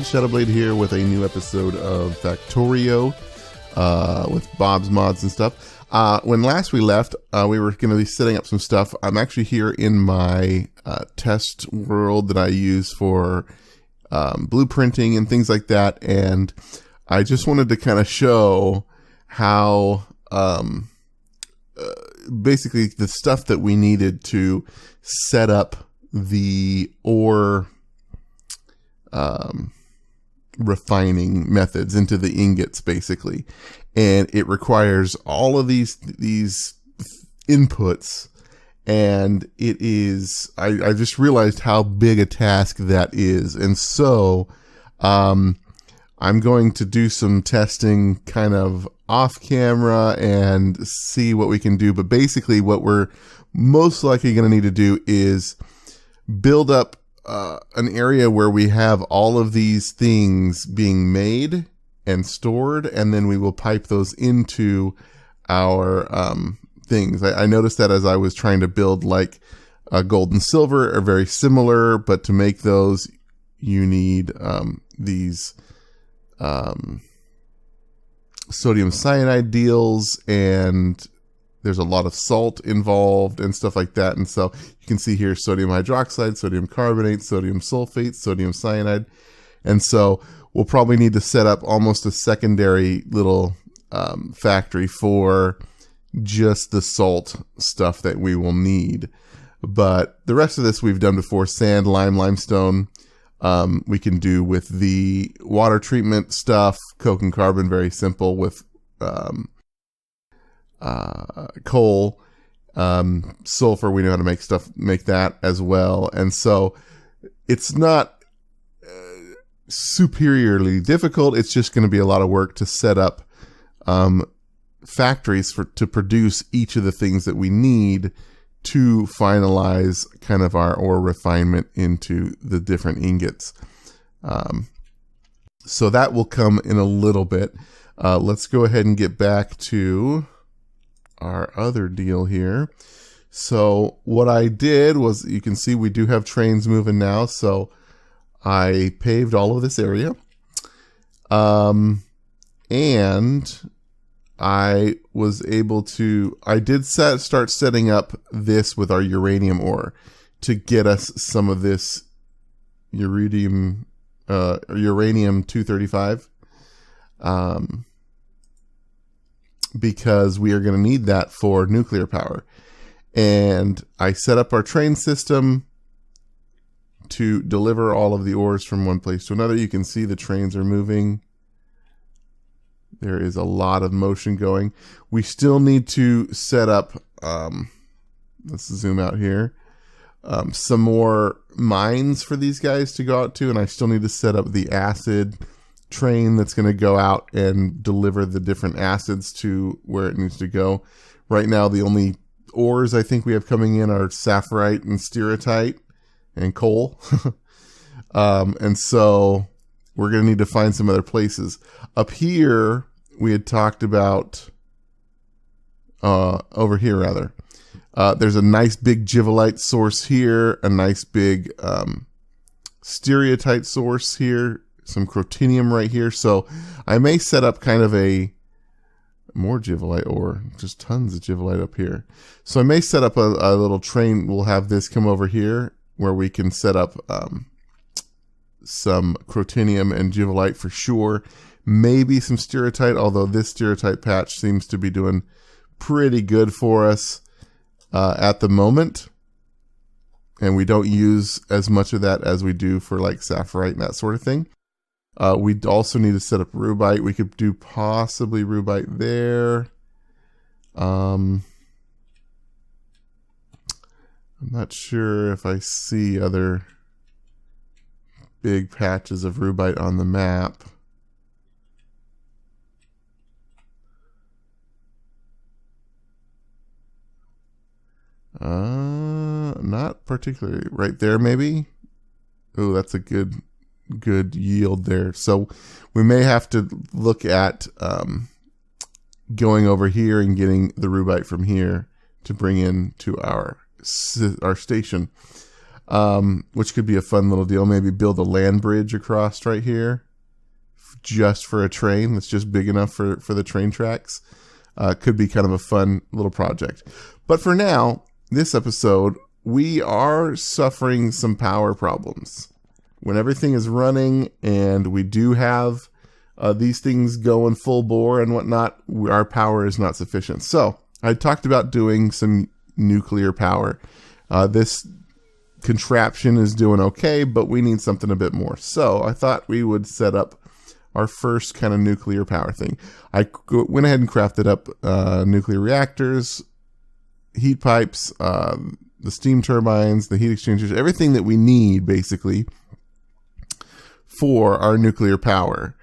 Shadowblade here with a new episode of Factorio with Bob's Mods and stuff. When last we left, we were going to be setting up some stuff. I'm actually here in my test world that I use for blueprinting and things like that, and I just wanted to kind of show how basically the stuff that we needed to set up the ore refining methods into the ingots, basically. And it requires all of these inputs, and it is, I just realized how big a task that is. And so I'm going to do some testing kind of off camera and see what we can do. But basically what we're most likely going to need to do is build up an area where we have all of these things being made and stored, and then we will pipe those into our things. I noticed that as I was trying to build like gold and silver are very similar, but to make those you need these sodium cyanide deals, and there's a lot of salt involved and stuff like that. And so you can see here sodium hydroxide, sodium carbonate, sodium sulfate, sodium cyanide. And so we'll probably need to set up almost a secondary little factory for just the salt stuff that we will need. But the rest of this we've done before: sand, lime, limestone. We can do with the water treatment stuff, coke and carbon, very simple with coal, sulfur. We know how to make that as well. And so it's not superiorly difficult. It's just going to be a lot of work to set up factories to produce each of the things that we need to finalize kind of our ore refinement into the different ingots. So that will come in a little bit. Let's go ahead and get back to our other deal here. So what I did was, you can see we do have trains moving now. So I paved all of this area. And I was able to, I did start setting up this with our uranium ore to get us some of this uranium 235, because we are going to need that for nuclear power. And I set up our train system to deliver all of the ores from one place to another. You can see the trains are moving. There is a lot of motion going. We still need to set up, let's zoom out here, some more mines for these guys to go out to. And I still need to set up the acid train that's going to go out and deliver the different acids to where it needs to go. Right now, the only ores I think we have coming in are sapphirite and stereotyte and coal. And so we're going to need to find some other places. Up here, we had talked about, over here rather, there's a nice big jivolite source here, a nice big stereotyte source here, some crotinium right here. So I may set up kind of a more jivolite, or just tons of jivolite up here. So I may set up a little train. We'll have this come over here where we can set up some crotinium and jivolite for sure. Maybe some stereotyte, although this stereotyte patch seems to be doing pretty good for us at the moment. And we don't use as much of that as we do for like sapphirite and that sort of thing. We also need to set up rubite. We could do possibly rubite there. I'm not sure if I see other big patches of rubite on the map. Not particularly. Right there, maybe. Oh, that's a good yield there. So we may have to look at going over here and getting the rubite from here to bring in to our station. which could be a fun little deal. Maybe build a land bridge across right here just for a train that's just big enough for the train tracks. Could be kind of a fun little project. But for now, this episode, we are suffering some power problems. When everything is running and we do have these things going full bore and whatnot, our power is not sufficient. So I talked about doing some nuclear power. This contraption is doing okay, but we need something a bit more. So I thought we would set up our first kind of nuclear power thing. I went ahead and crafted up nuclear reactors, heat pipes, the steam turbines, the heat exchangers, everything that we need basically for our nuclear power.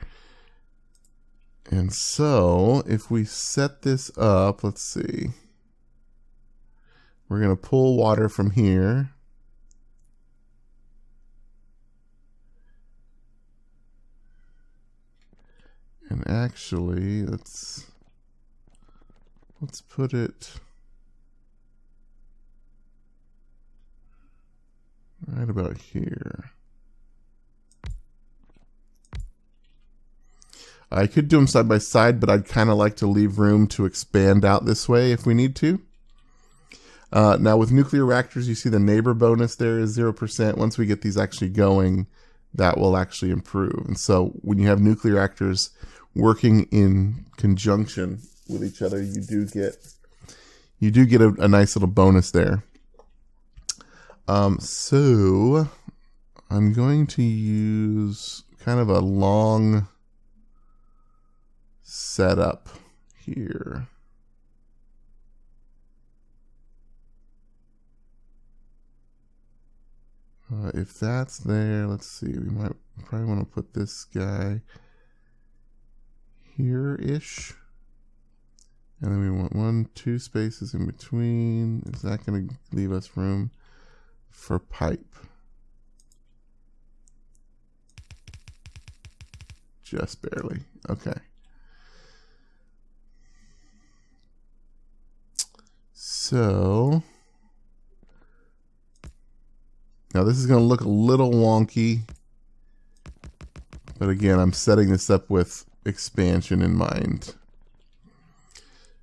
And so if we set this up, let's see. We're going to pull water from here. And actually, let's put it right about here. I could do them side by side, but I'd kind of like to leave room to expand out this way if we need to. Now with nuclear reactors, you see the neighbor bonus there is 0%. Once we get these actually going, that will actually improve. And so when you have nuclear reactors working in conjunction with each other, you do get a nice little bonus there. So I'm going to use kind of a long setup here. If that's there, let's see, we might probably want to put this guy here-ish. And then we want 2 spaces in between. Is that going to leave us room for pipe? Just barely. Okay. So now this is going to look a little wonky, but again, I'm setting this up with expansion in mind.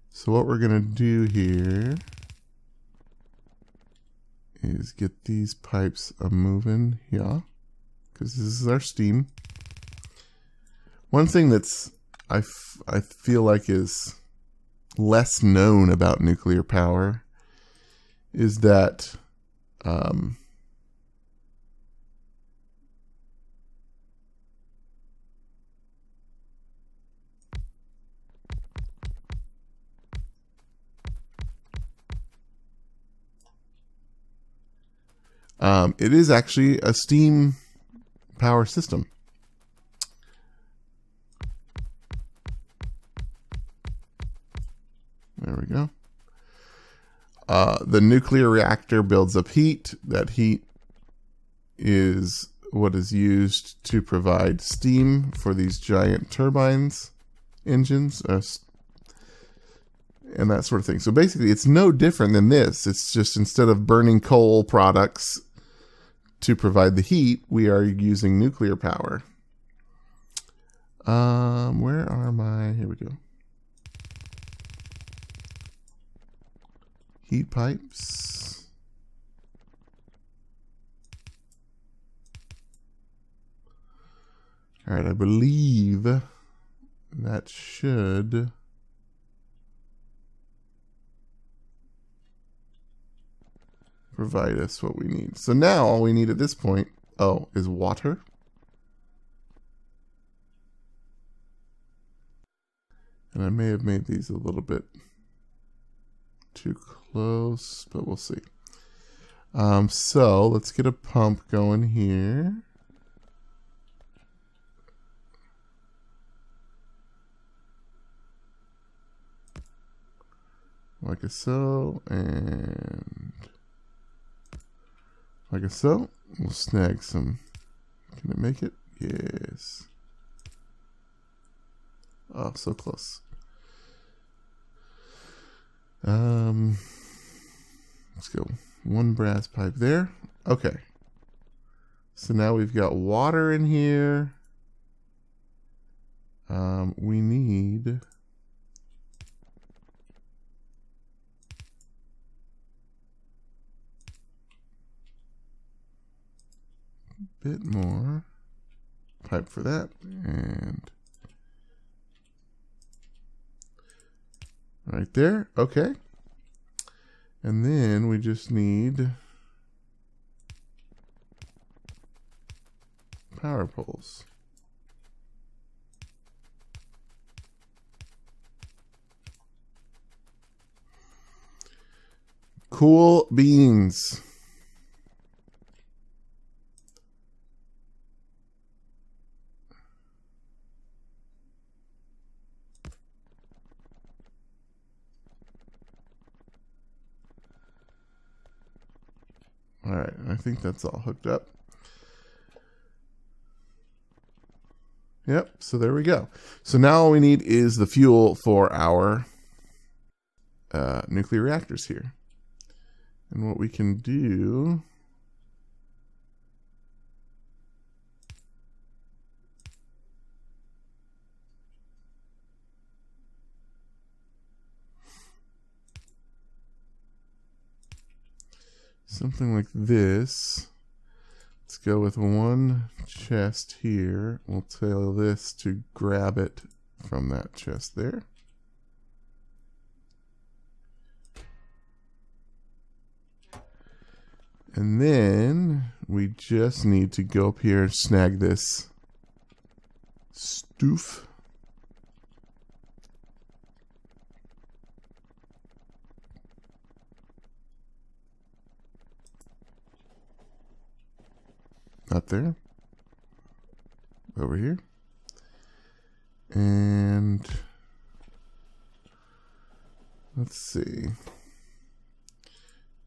So what we're going to do here is get these pipes moving here, because this is our steam. One thing that's I feel like is less known about nuclear power is that it is actually a steam power system. There we go. The nuclear reactor builds up heat. That heat is what is used to provide steam for these giant turbines, engines, and that sort of thing. So basically, it's no different than this. It's just instead of burning coal products to provide the heat, we are using nuclear power. Where are my... Here we go. Heat pipes. All right, I believe that should provide us what we need. So now all we need at this point, is water. And I may have made these a little bit too close, but we'll see. So let's get a pump going here. Like so, and like so. We'll snag some. Can it make it? Yes. Oh, so close. Let's go. One brass pipe there. Okay. So now we've got water in here. We need a bit more pipe for that, and right there. Okay. And then we just need power poles. Cool beans. All right, I think that's all hooked up. Yep, so there we go. So now all we need is the fuel for our nuclear reactors here. And what we can do something like this. Let's go with one chest here. We'll tell this to grab it from that chest there. And then we just need to go up here and snag this stoof. Not there. Over here. And let's see.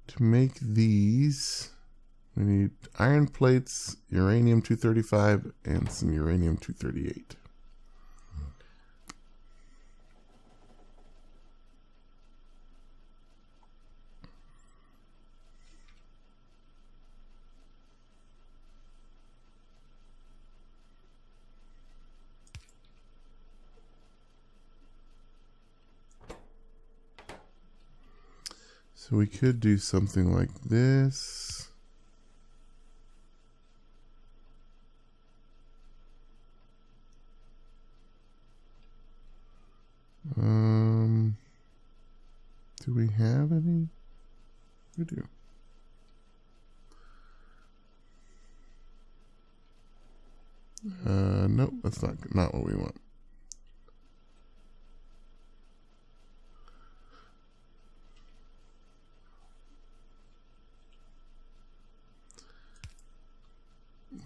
To make these, we need iron plates, uranium-235, and some uranium-238. So we could do something like this. Do we have any? We do. Nope, that's not what we want.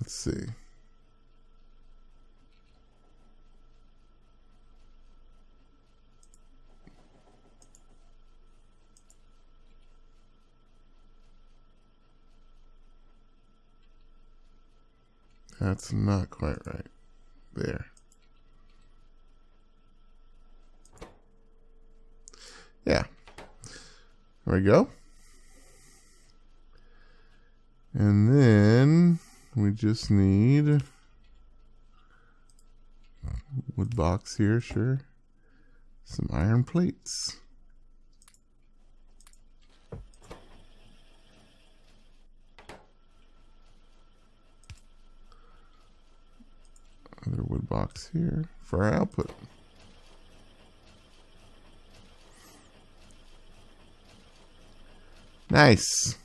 Let's see. That's not quite right. There. Yeah. There we go. And then we just need wood box here, sure. Some iron plates. Another wood box here for our output. Nice.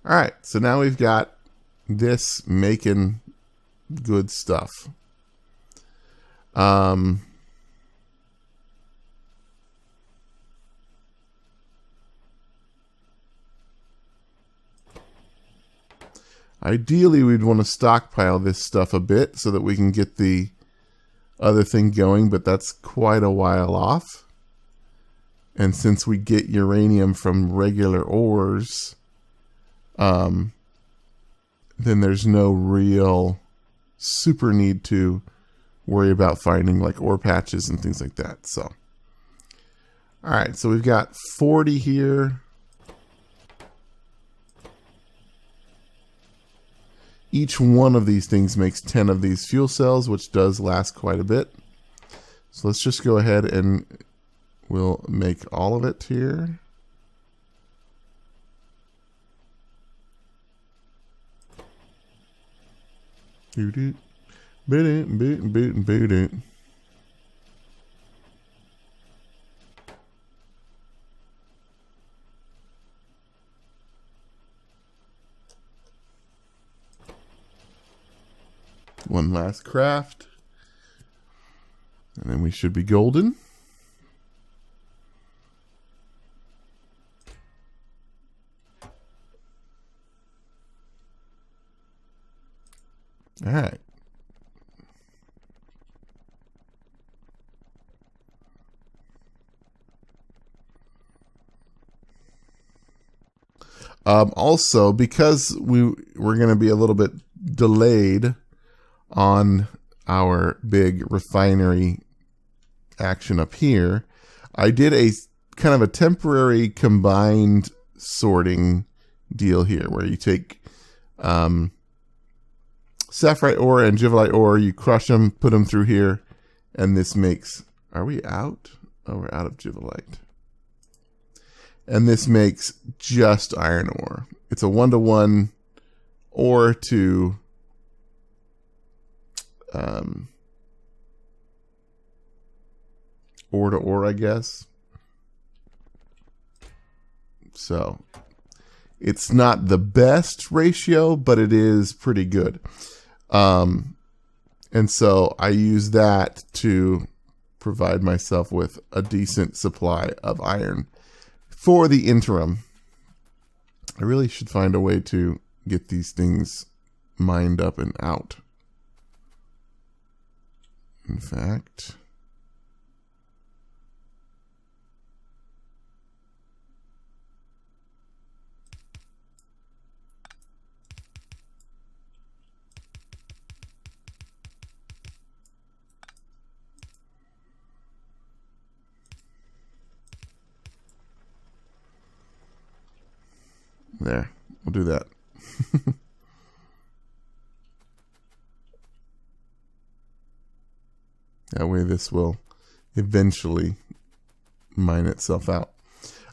All right, so now we've got this making good stuff. Ideally, we'd want to stockpile this stuff a bit so that we can get the other thing going, but that's quite a while off. And since we get uranium from regular ores, then there's no real super need to worry about finding like ore patches and things like that. So, all right, so we've got 40 here. Each one of these things makes 10 of these fuel cells, which does last quite a bit. So let's just go ahead and we'll make all of it here. Boot boot boot boot boot. One last craft, and then we should be golden. All right. Also, because we're going to be a little bit delayed on our big refinery action up here, I did a kind of a temporary combined sorting deal here where you take sapphire ore and jivolite ore, you crush them, put them through here, and this makes, are we out? Oh, we're out of jivolite. And this makes just iron ore. It's a 1-to-1 ore to ore to ore, I guess. So it's not the best ratio, but it is pretty good. And so I use that to provide myself with a decent supply of iron for the interim. I really should find a way to get these things mined up and out. In fact, there, we'll do that. That way this will eventually mine itself out.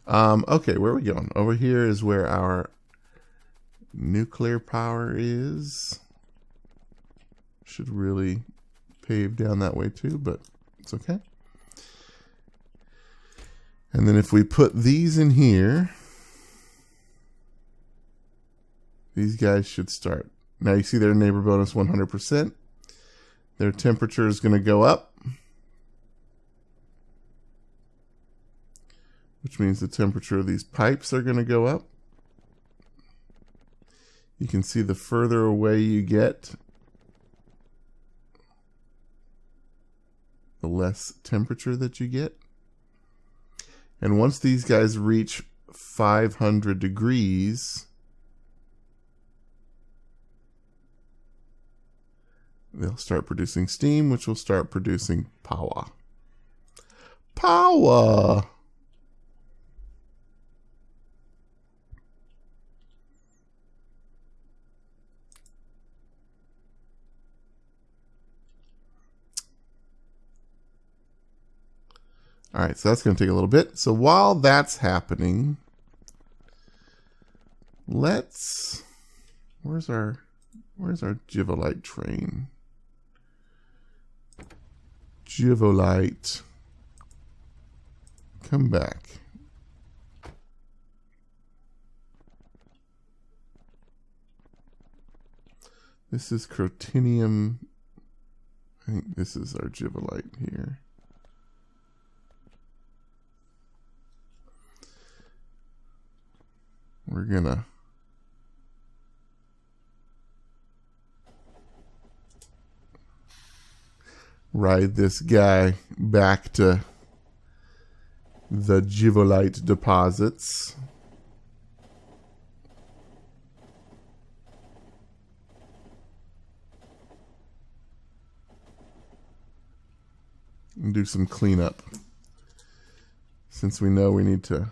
Okay, where are we going? Over here is where our nuclear power is. Should really pave down that way too, but it's okay. And then if we put these in here, these guys should start. Now you see their neighbor bonus 100%. Their temperature is going to go up, which means the temperature of these pipes are going to go up. You can see the further away you get, the less temperature that you get. And once these guys reach 500 degrees, they'll start producing steam, which will start producing power. Power! All right, so that's going to take a little bit. So while that's happening, let's... Where's our jivolite train? Jivolite. Come back. This is crotinium. I think this is our jivolite here. We're gonna ride this guy back to the jivolite deposits. And do some cleanup, since we know we need to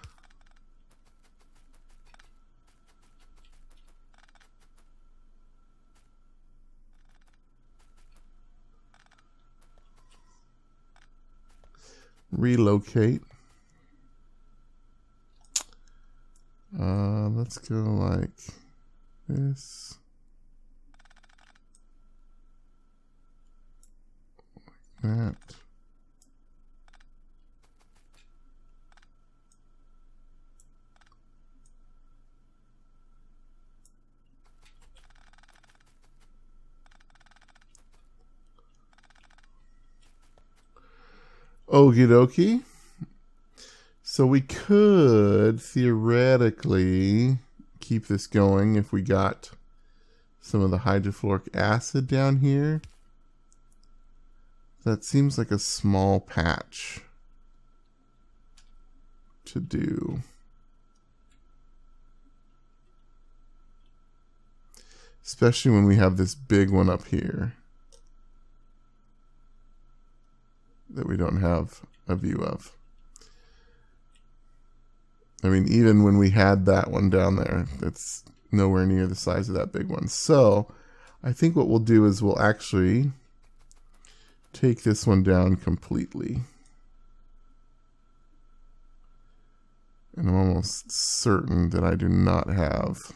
relocate. Let's go like this. Like that. Okie dokie. So we could theoretically keep this going if we got some of the hydrofluoric acid down here. That seems like a small patch to do. Especially when we have this big one up here that we don't have a view of. I mean, even when we had that one down there, it's nowhere near the size of that big one. So I think what we'll do is we'll actually take this one down completely. And I'm almost certain that I do not have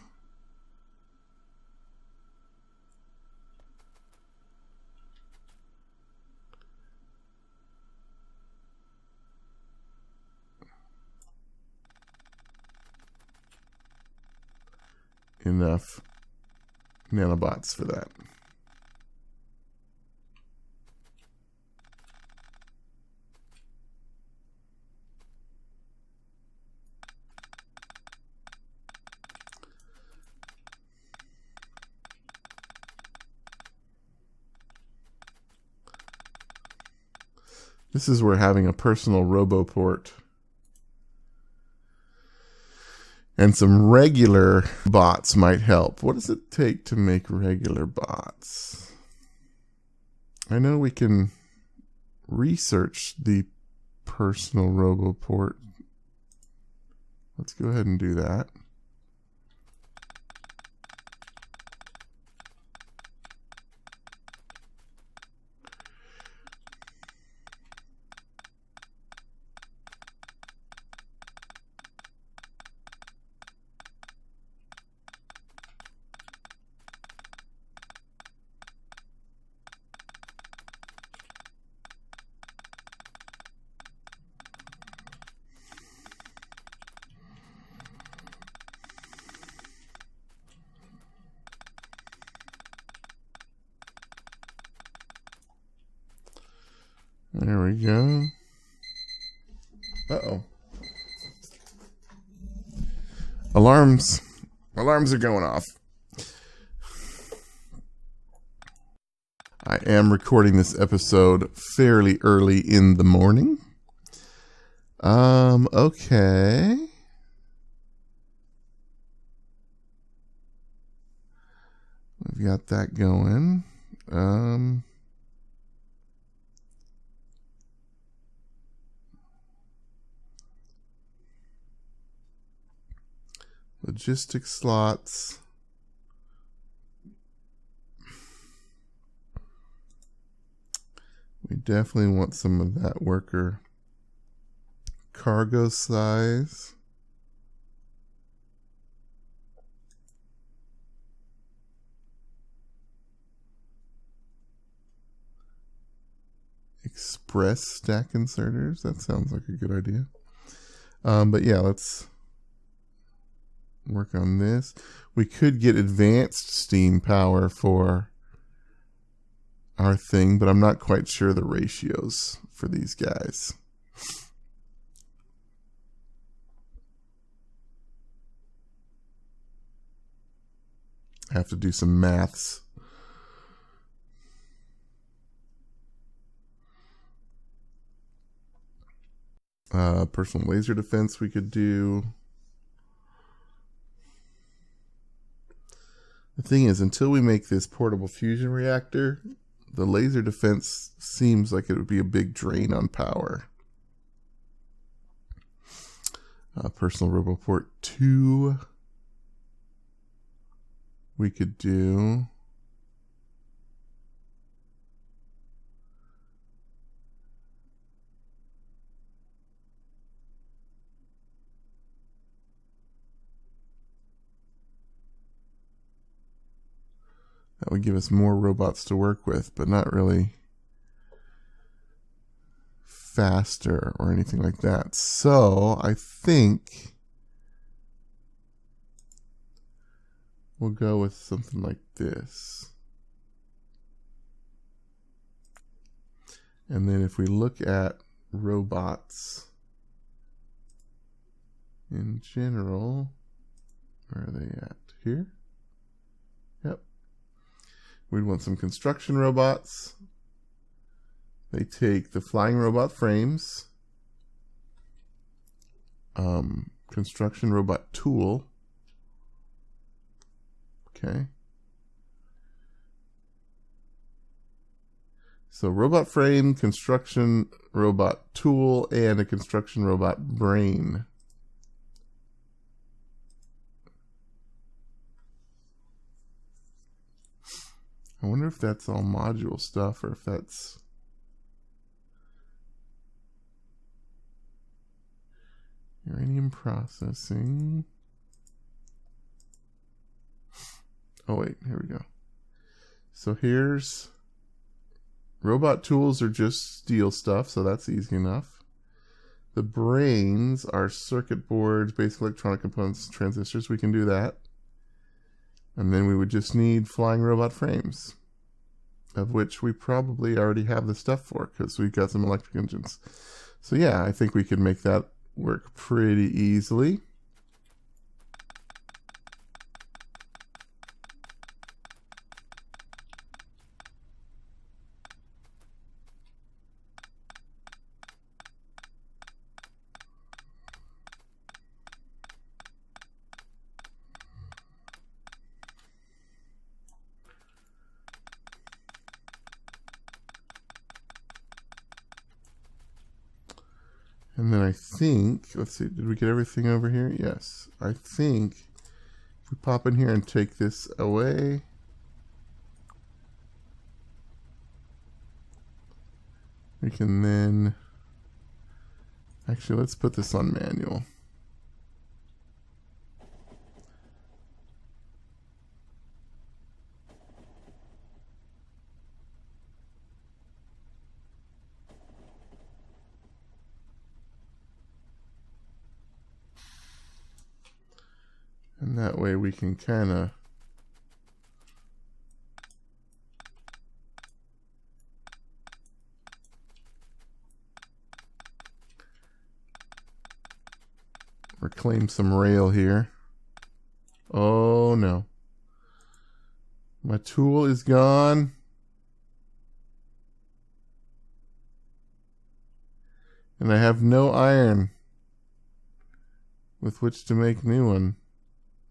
enough nanobots for that. This is where having a personal roboport and some regular bots might help. What does it take to make regular bots? I know we can research the personal roboport. Let's go ahead and do that. There we go. Uh-oh. Alarms. Alarms are going off. I am recording this episode fairly early in the morning. Okay. We've got that going. Logistics slots. We definitely want some of that worker cargo size. Express stack inserters. That sounds like a good idea. But yeah, let's work on this. We could get advanced steam power for our thing, but I'm not quite sure the ratios for these guys. I have to do some maths. Personal laser defense we could do. The thing is, until we make this portable fusion reactor, the laser defense seems like it would be a big drain on power. Personal roboport 2 we could do. That would give us more robots to work with, but not really faster or anything like that. So I think we'll go with something like this. And then if we look at robots in general, where are they at? Here? Yep. We'd want some construction robots. They take the flying robot frames, construction robot tool. Okay. So robot frame, construction robot tool, and a construction robot brain. I wonder if that's all module stuff or if that's uranium processing. Oh wait, here we go. So here's robot tools are just steel stuff, so that's easy enough. The brains are circuit boards, basic electronic components, transistors. We can do that. And then we would just need flying robot frames, of which we probably already have the stuff for because we've got some electric engines. So yeah, I think we could make that work pretty easily. And then I think, let's see, did we get everything over here? Yes. I think if we pop in here and take this away, we can then, actually let's put this on manual. And that way we can kind of reclaim some rail here. Oh no. My tool is gone. And I have no iron with which to make new one.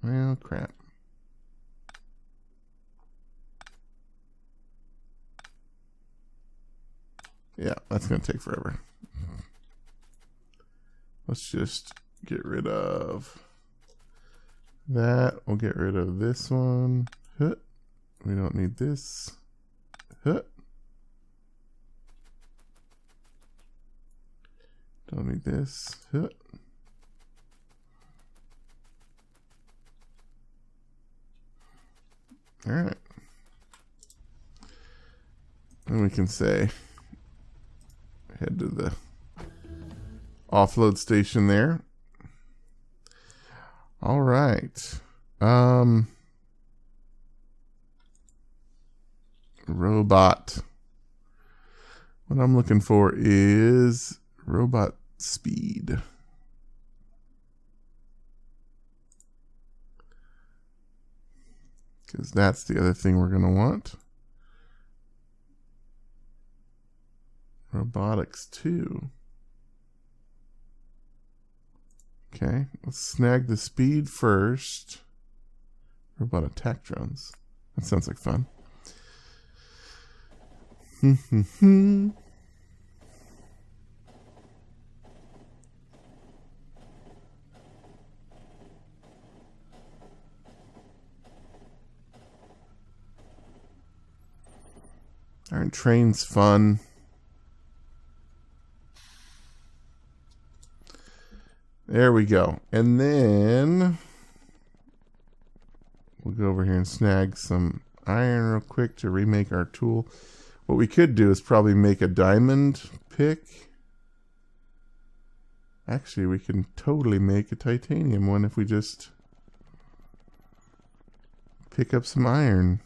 Well, crap. Yeah, that's going to take forever. Let's just get rid of that. We'll get rid of this one. We don't need this. Don't need this. All right. And we can say, head to the offload station there. All right. Robot. What I'm looking for is robot speed. Because that's the other thing we're going to want. Robotics 2. Okay, let's snag the speed first. Robot attack drones. That sounds like fun. Aren't trains fun? There we go. And then we'll go over here and snag some iron real quick to remake our tool. What we could do is probably make a diamond pick. Actually, we can totally make a titanium one if we just pick up some iron.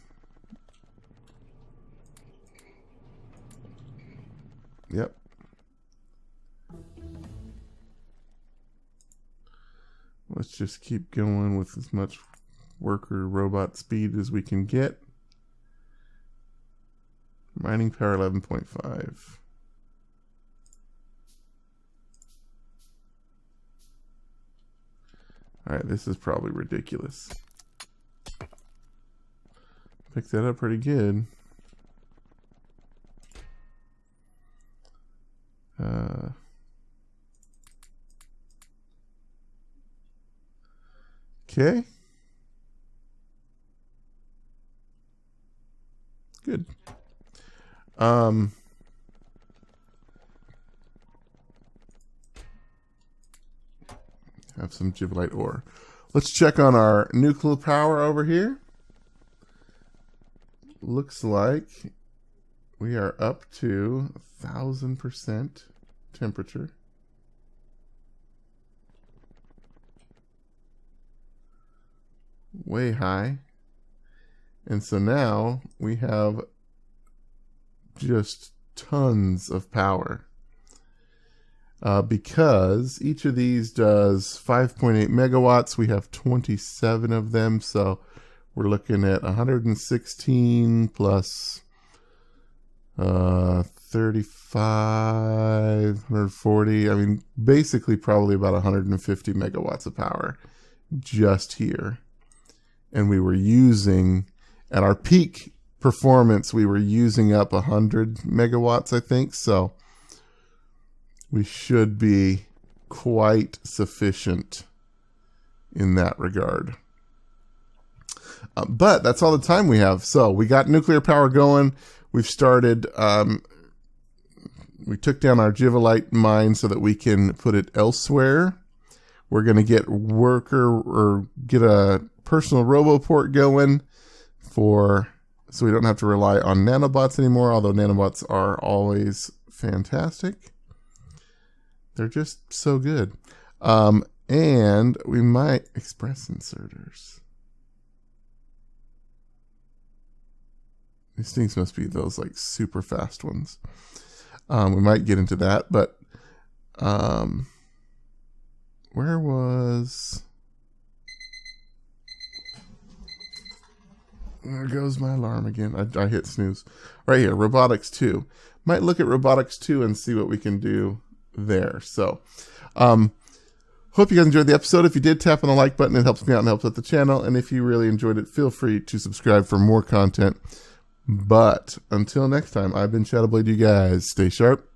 Yep. Let's just keep going with as much worker robot speed as we can get. Mining power 11.5. Alright, this is probably ridiculous. Picked that up pretty good. Okay. Good. Have some gibbelite ore. Let's check on our nuclear power over here. Looks like we are up to 1,000% temperature. Way high. And so now we have just tons of power. Because each of these does 5.8 megawatts. We have 27 of them. So we're looking at 116 plus 35, 140. I mean, basically probably about 150 megawatts of power just here. And we were using, at our peak performance, we were using up 100 megawatts, I think. So we should be quite sufficient in that regard. But that's all the time we have. So we got nuclear power going. We've started, we took down our gibbelite mine so that we can put it elsewhere. We're going to get get a personal roboport going so we don't have to rely on nanobots anymore, although nanobots are always fantastic. They're just so good. And we might express inserters. These things must be those like super fast ones. We might get into that, but where was... There goes my alarm again. I hit snooze. Right here, robotics 2. Might look at robotics 2 and see what we can do there. So, hope you guys enjoyed the episode. If you did, tap on the like button. It helps me out and helps out the channel. And if you really enjoyed it, feel free to subscribe for more content. But until next time, I've been Shadowblade. You guys stay sharp.